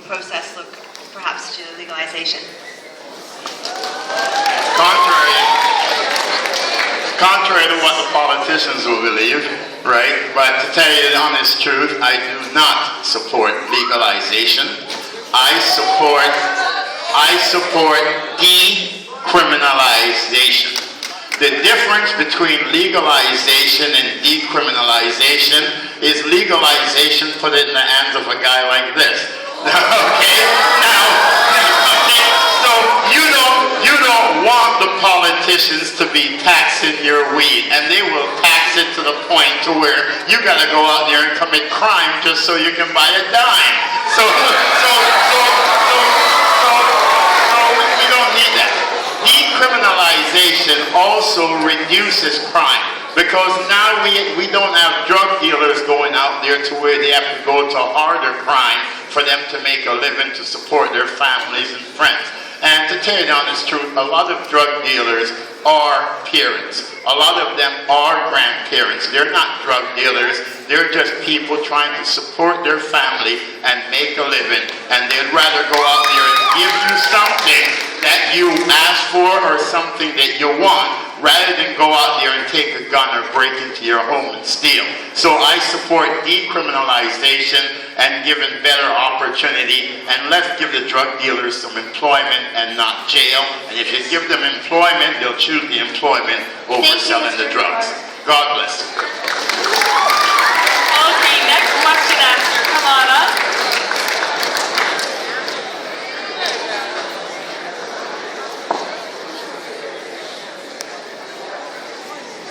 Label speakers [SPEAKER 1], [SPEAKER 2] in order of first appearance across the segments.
[SPEAKER 1] process look, perhaps, to legalization?
[SPEAKER 2] Contrary to what the politicians will believe, right? But to tell you the honest truth, I do not support legalization. I support decriminalization. The difference between legalization and decriminalization is legalization put it in the hands of a guy like this. Okay? So you don't want the politicians to be taxing your weed, and they will tax it to the point to where you got to go out there and commit crime just so you can buy a dime. So we don't need that. Decriminalization also reduces crime, because now we don't have drug dealers going out there to where they have to go to harder crime for them to make a living to support their families and friends. And to tell you the honest truth, a lot of drug dealers are parents. A lot of them are grandparents. They're not drug dealers. They're just people trying to support their family and make a living. And they'd rather go out there and give you something that you ask for or something that you want, rather than go out there and take a gun or break into your home and steal. So I support decriminalization and giving better opportunity, and let's give the drug dealers some employment and not jail. And if you give them employment, they'll choose the employment over selling the drugs. God bless.
[SPEAKER 3] Okay, next question asker, come on up.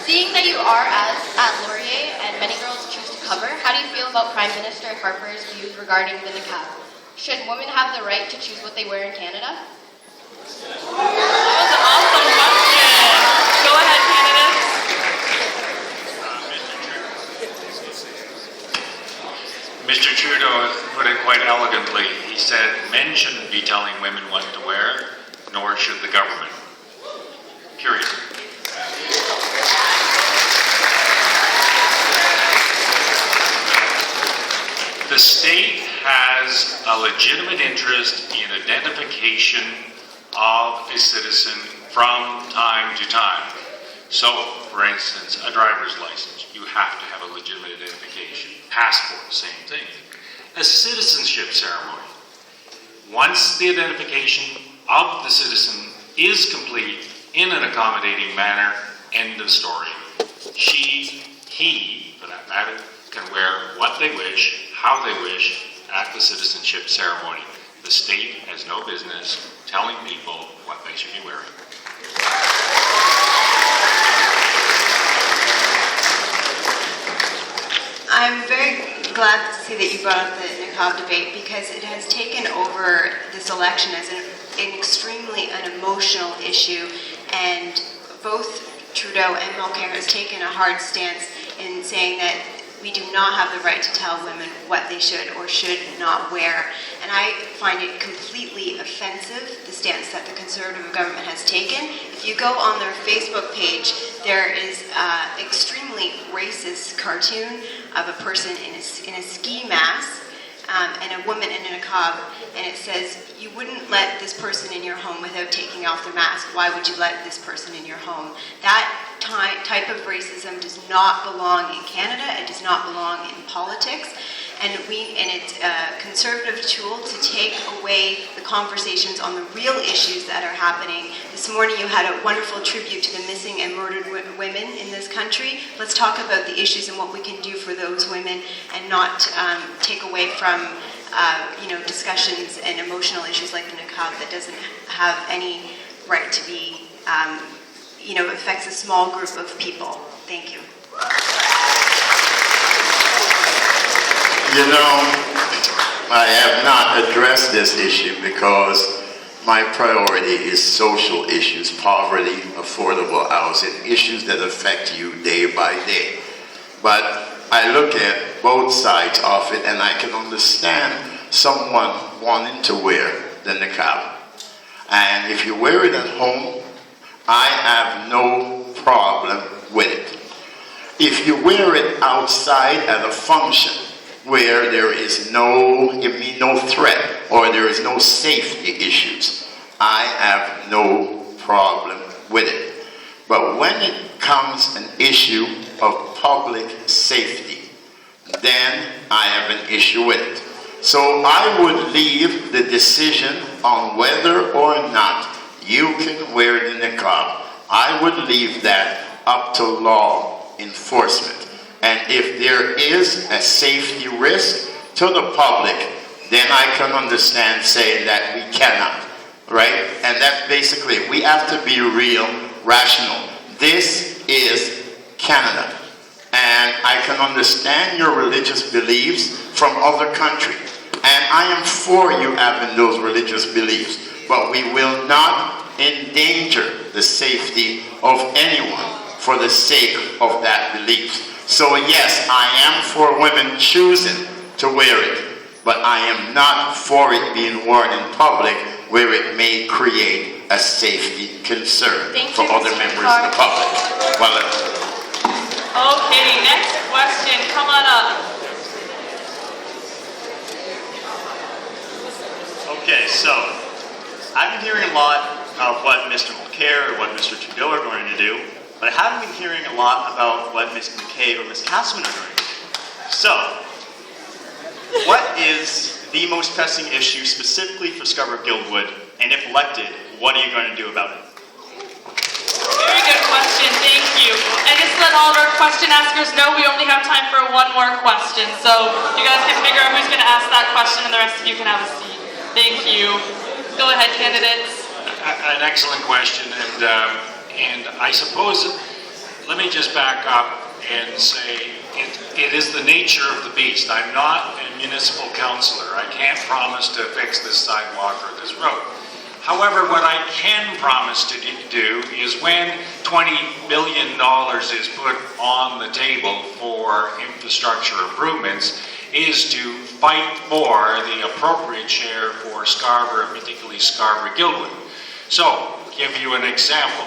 [SPEAKER 4] Seeing that you are at Laurier and many girls choose to cover, how do you feel about Prime Minister Harper's views regarding the niqab? Should women have the right to choose what they wear in Canada?
[SPEAKER 3] That was an awesome question. Go ahead, candidates.
[SPEAKER 5] Mr. Trudeau put it quite elegantly. He said men shouldn't be telling women what to wear, nor should the government. Period. The state has a legitimate interest in identification of a citizen from time to time. So, for instance, a driver's license, you have to have a legitimate identification. Passport, same thing. A citizenship ceremony. Once the identification of the citizen is complete in an accommodating manner, end of story. She, he, for that matter, can wear what they wish, how they wish, at the citizenship ceremony. The state has no business telling people what they should be wearing.
[SPEAKER 1] I'm very glad to see that you brought up the niqab debate, because it has taken over this election as an extremely emotional issue, and both Trudeau and Mulcair has taken a hard stance in saying that we do not have the right to tell women what they should or should not wear. And I find it completely offensive, the stance that the Conservative government has taken. If you go on their Facebook page, there is an extremely racist cartoon of a person in a ski mask and a woman in a niqab, and it says, you wouldn't let this person in your home without taking off their mask. Why would you let this person in your home? That type of racism does not belong in Canada. It does not belong in politics. And it's a Conservative tool to take away the conversations on the real issues that are happening. This morning you had a wonderful tribute to the missing and murdered women in this country. Let's talk about the issues and what we can do for those women, and not take away from discussions and emotional issues like the niqab that doesn't have any right to be, affects a small group of people. Thank you.
[SPEAKER 2] I have not addressed this issue because my priority is social issues, poverty, affordable housing, issues that affect you day by day. But I look at both sides of it, and I can understand someone wanting to wear the niqab. And if you wear it at home, I have no problem with it. If you wear it outside at a function, where there is no threat or there is no safety issues, I have no problem with it. But when it comes an issue of public safety, then I have an issue with it. So I would leave the decision on whether or not you can wear the niqab, I would leave that up to law enforcement. And if there is a safety risk to the public, then I can understand saying that we cannot, right? And that's basically it. We have to be real, rational. This is Canada. And I can understand your religious beliefs from other countries. And I am for you having those religious beliefs. But we will not endanger the safety of anyone for the sake of that belief. So yes, I am for women choosing to wear it, but I am not for it being worn in public where it may create a safety concern for other members of the public. Well,
[SPEAKER 3] Okay, next question. Come on up.
[SPEAKER 6] Okay, so I've been hearing a lot of what Mr. Mulcair or what Mr. Trudeau are going to do, but I haven't been hearing a lot about what Ms. McKay or Ms. Castleman are going to do. So, what is the most pressing issue specifically for Scarborough-Guildwood, and if elected, what are you going to do about it?
[SPEAKER 3] Very good question, thank you. And just to let all of our question askers know, we only have time for one more question. So you guys can figure out who's going to ask that question and the rest of you can have a seat. Thank you. Go ahead, candidates.
[SPEAKER 5] An excellent question, and I suppose, let me just back up and say it is the nature of the beast. I'm not a municipal councillor. I can't promise to fix this sidewalk or this road. However, what I can promise to do is when $20 billion is put on the table for infrastructure improvements, is to fight for the appropriate share for Scarborough, particularly Scarborough-Guildwood. So, give you an example.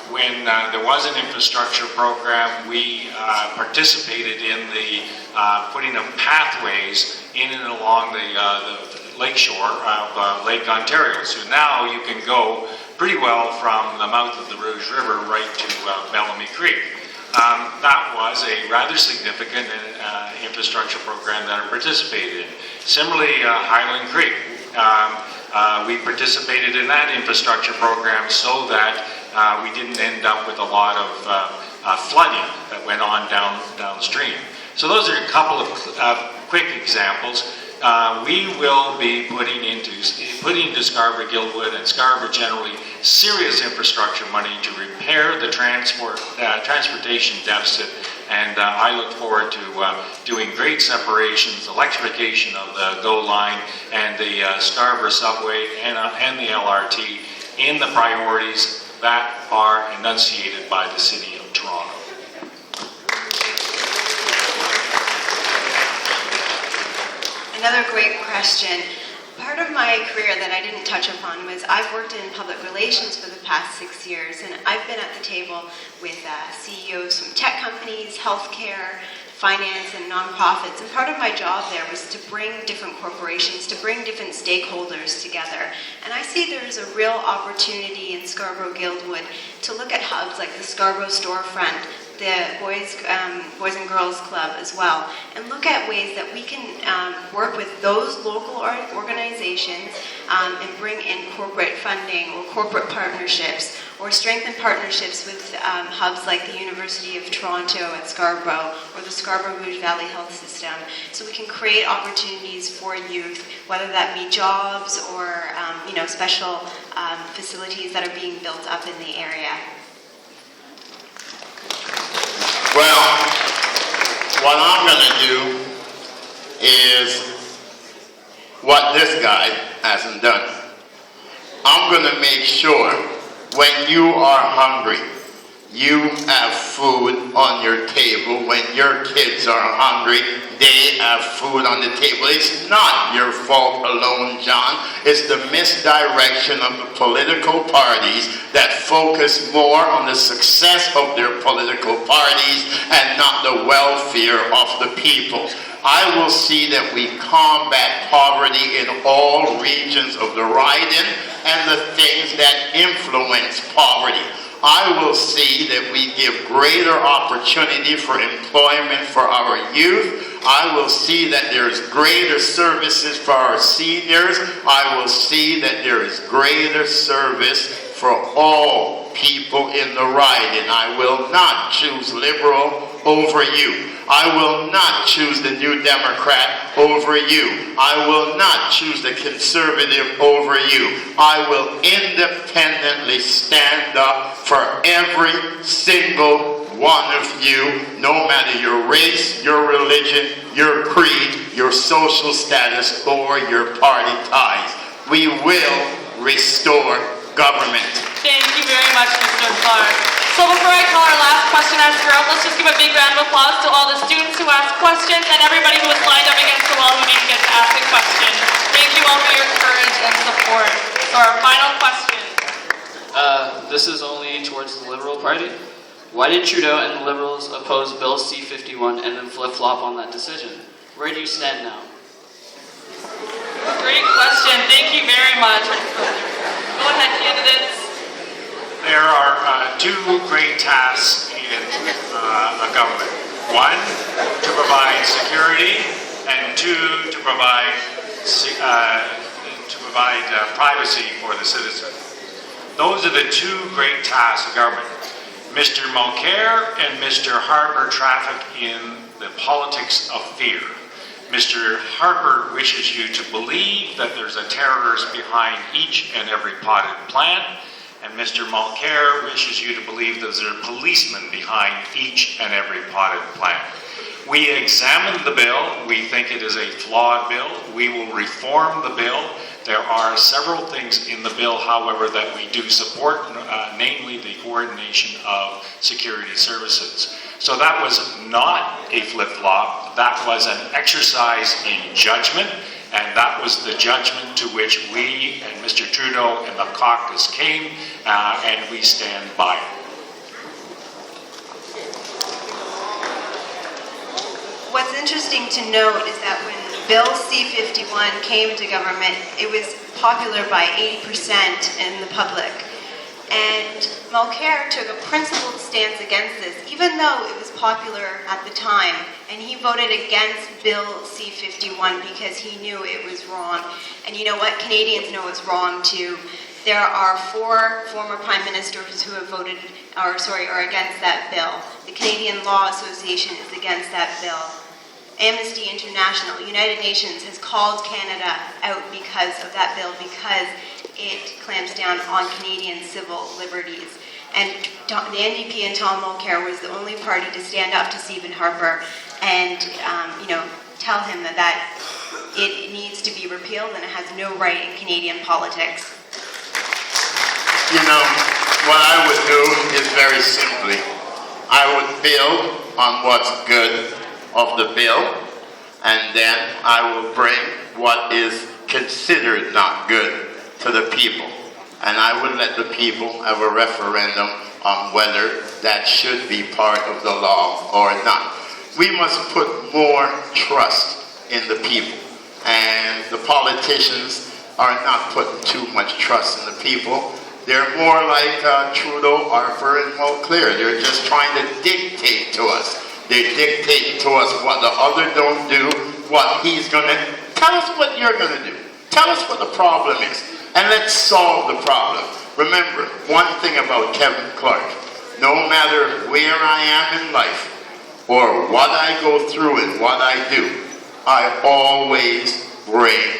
[SPEAKER 5] When there was an infrastructure program, we participated in the putting of pathways in and along the lakeshore of Lake Ontario. So now you can go pretty well from the mouth of the Rouge River right to Bellamy Creek. That was a rather significant infrastructure program that I participated in. Similarly, Highland Creek. We participated in that infrastructure program so that we didn't end up with a lot of flooding that went on downstream. So those are a couple of quick examples. We will be putting into Scarborough-Guildwood and Scarborough generally serious infrastructure money to repair the transportation deficit, and I look forward to doing grade separations, electrification of the GO line and the Scarborough subway and the LRT in the priorities that are enunciated by the City of Toronto.
[SPEAKER 1] Another great question. Part of my career that I didn't touch upon was I've worked in public relations for the past 6 years, and I've been at the table with CEOs from tech companies, healthcare, finance, and nonprofits. And part of my job there was to bring different corporations, to bring different stakeholders together. And I see there's a real opportunity in Scarborough-Guildwood to look at hubs like the Scarborough Storefront, the Boys and Girls Club as well, and look at ways that we can work with those local organizations and bring in corporate funding or corporate partnerships, or strengthen partnerships with hubs like the University of Toronto at Scarborough or the Scarborough Rouge Valley Health System, so we can create opportunities for youth, whether that be jobs or special facilities that are being built up in the area.
[SPEAKER 2] well, what I'm going to do is what this guy hasn't done. I'm going to make sure when you are hungry, You have food on your table. When your kids are hungry, they have food on the table. It's not your fault alone, John. It's the misdirection of the political parties that focus more on the success of their political parties and not the welfare of the people. I will see that we combat poverty in all regions of the riding and the things that influence poverty. I will see that we give greater opportunity for employment for our youth. I will see that there is greater services for our seniors. I will see that there is greater service for all people in the riding. I will not choose liberal over you. I will not choose the New Democrat over you. I will not choose the conservative over you. I will independently stand up for every single one of you, no matter your race, your religion, your creed, your social status, or your party ties. We will restore government.
[SPEAKER 3] Thank you very much, Mr. Clarke. So before I call our last question asker out, let's just give a big round of applause to all the students who asked questions and everybody who was lined up against the wall who didn't get to ask a question. Thank you all for your courage and support. So our final question.
[SPEAKER 7] This is only towards the Liberal Party. Why did Trudeau and the Liberals oppose Bill C-51 and then flip-flop on that decision? Where do you stand now?
[SPEAKER 3] Great question. Thank you very much. Go ahead, candidates.
[SPEAKER 5] There are two great tasks in a government. One, to provide security, and two, to provide privacy for the citizen. Those are the two great tasks of government. Mr. Mulcair and Mr. Harper traffic in the politics of fear. Mr. Harper wishes you to believe that there's a terrorist behind each and every potted plant, and Mr. Mulcair wishes you to believe that there's a policeman behind each and every potted plant. We examined the bill. We think it is a flawed bill. We will reform the bill. There are several things in the bill, however, that we do support, namely the coordination of security services. So that was not a flip-flop. That was an exercise in judgment, and that was the judgment to which we and Mr. Trudeau and the caucus came, and we stand by it.
[SPEAKER 1] What's interesting to note is that when Bill C-51 came to government, it was popular by 80% in the public. And Mulcair took a principled stance against this, even though it was popular at the time. And he voted against Bill C-51 because he knew it was wrong. And you know what? Canadians know it's wrong too. There are 4 former prime ministers who have voted, are against that bill. The Canadian Law Association is against that bill. Amnesty International, United Nations has called Canada out because of that bill, because it clamps down on Canadian civil liberties. And the NDP and Tom Mulcair was the only party to stand up to Stephen Harper and, tell him that it needs to be repealed and it has no right in Canadian politics.
[SPEAKER 2] What I would do is very simply, I would build on what's good of the bill, and then I will bring what is considered not good to the people. And I would let the people have a referendum on whether that should be part of the law or not. We must put more trust in the people. And the politicians are not putting too much trust in the people. They're more like Trudeau, Harper, and Mulcair. They're just trying to dictate to us. They dictate to us what the other don't do, what he's going to... Tell us what you're going to do. Tell us what the problem is. And let's solve the problem. Remember, one thing about Kevin Clarke. No matter where I am in life, or what I go through and what I do, I always bring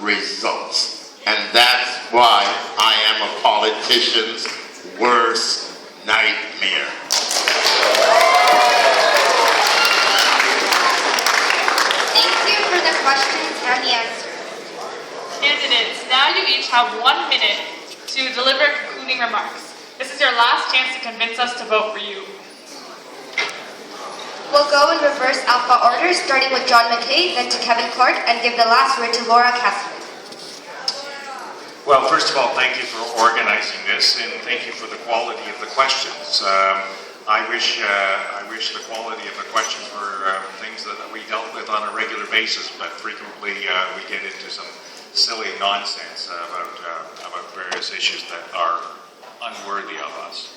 [SPEAKER 2] results. And that's why I am a politician's worst nightmare.
[SPEAKER 4] Thank you for the questions and the answers.
[SPEAKER 3] Candidates, now you each have 1 minute to deliver concluding remarks. This is your last chance to convince us to vote for you.
[SPEAKER 8] We'll go in reverse alpha order, starting with John McKay, then to Kevin Clarke, and give the last word to Laura Cassidy.
[SPEAKER 5] Well, first of all, thank you for organizing this, and thank you for the quality of the questions. I wish the quality of the questions were things that we dealt with on a regular basis, but frequently we get into some silly nonsense about various issues that are unworthy of us.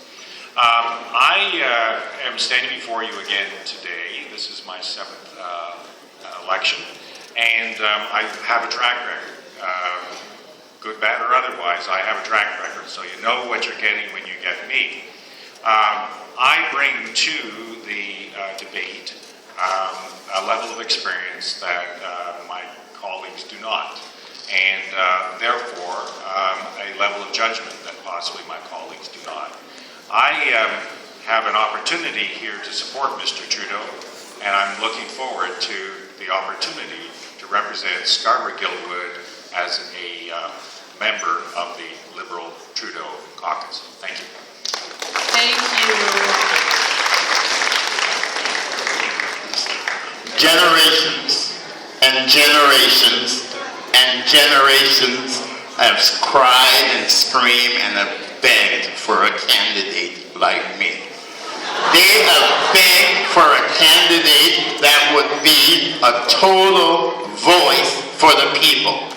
[SPEAKER 5] I am standing before you again today. This is my 7th election, and I have a track record. Good, bad, or otherwise, I have a track record, so you know what you're getting when you get me. I bring to the debate a level of experience that my colleagues do not, and therefore a level of judgment that possibly my colleagues do not. I have an opportunity here to support Mr. Trudeau, and I'm looking forward to the opportunity to represent Scarborough-Guildwood as a member of the Liberal Trudeau caucus. Thank you.
[SPEAKER 3] Thank you.
[SPEAKER 2] Generations and generations and generations have cried and screamed and have begged for a candidate like me. They have begged for a candidate that would be a total voice for the people.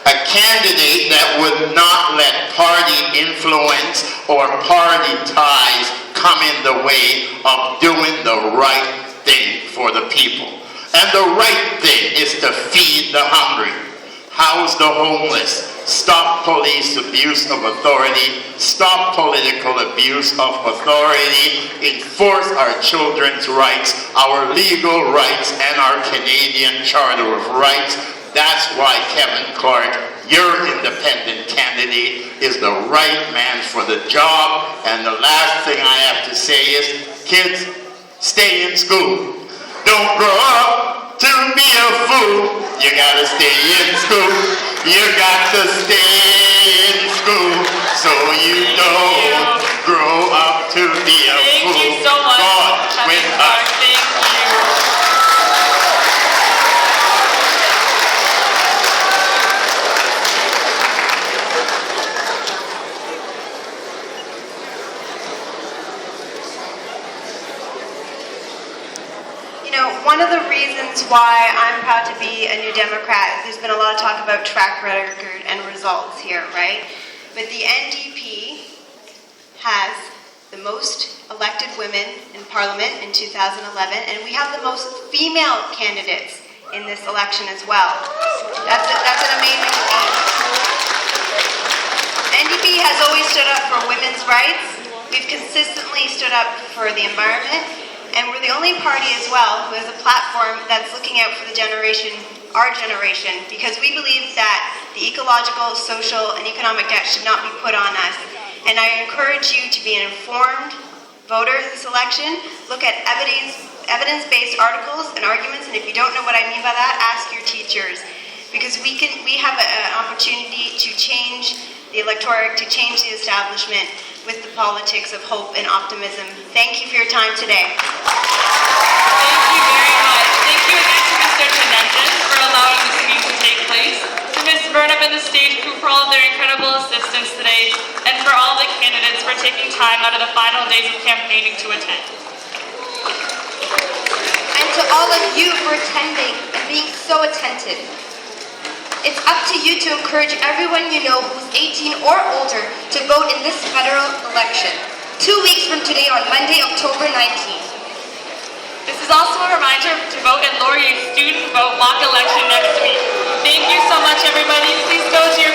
[SPEAKER 2] A candidate that would not let party influence or party ties come in the way of doing the right thing for the people. And the right thing is to feed the hungry, house the homeless, stop police abuse of authority, stop political abuse of authority, enforce our children's rights, our legal rights, and our Canadian Charter of Rights. That's why Kevin Clarke, your independent candidate, is the right man for the job. And the last thing I have to say is, kids, stay in school. Don't grow up to be a fool. You gotta stay in school. You got to stay in school so you don't grow up to be a fool.
[SPEAKER 3] Thank you so much,
[SPEAKER 2] God,
[SPEAKER 3] Kevin Clarke. Thank you.
[SPEAKER 1] One of the reasons why I'm proud to be a New Democrat is there's been a lot of talk about track record and results here, right? But the NDP has the most elected women in Parliament in 2011, and we have the most female candidates in this election as well. That's an amazing feat. NDP has always stood up for women's rights. We've consistently stood up for the environment. And we're the only party as well who has a platform that's looking out for the generation, our generation, because we believe that the ecological, social, and economic debt should not be put on us. And I encourage you to be an informed voter this election. Look at evidence-based articles and arguments, and if you don't know what I mean by that, ask your teachers. Because we have an opportunity to change the electorate, to change the establishment with the politics of hope and optimism. Thank you for your time today.
[SPEAKER 3] Thank you very much. Thank you again to Mr. Tenentis for allowing this meeting to take place, to Ms. Burnham and the stage crew for all of their incredible assistance today, and for all the candidates for taking time out of the final days of campaigning to attend.
[SPEAKER 8] And to all of you for attending and being so attentive. It's up to you to encourage everyone you know who's 18 or older to vote in this federal election, 2 weeks from today on Monday, October 19th.
[SPEAKER 3] This is also a reminder to vote in Laurier's student vote mock election next week. Thank you so much, everybody. Please go to your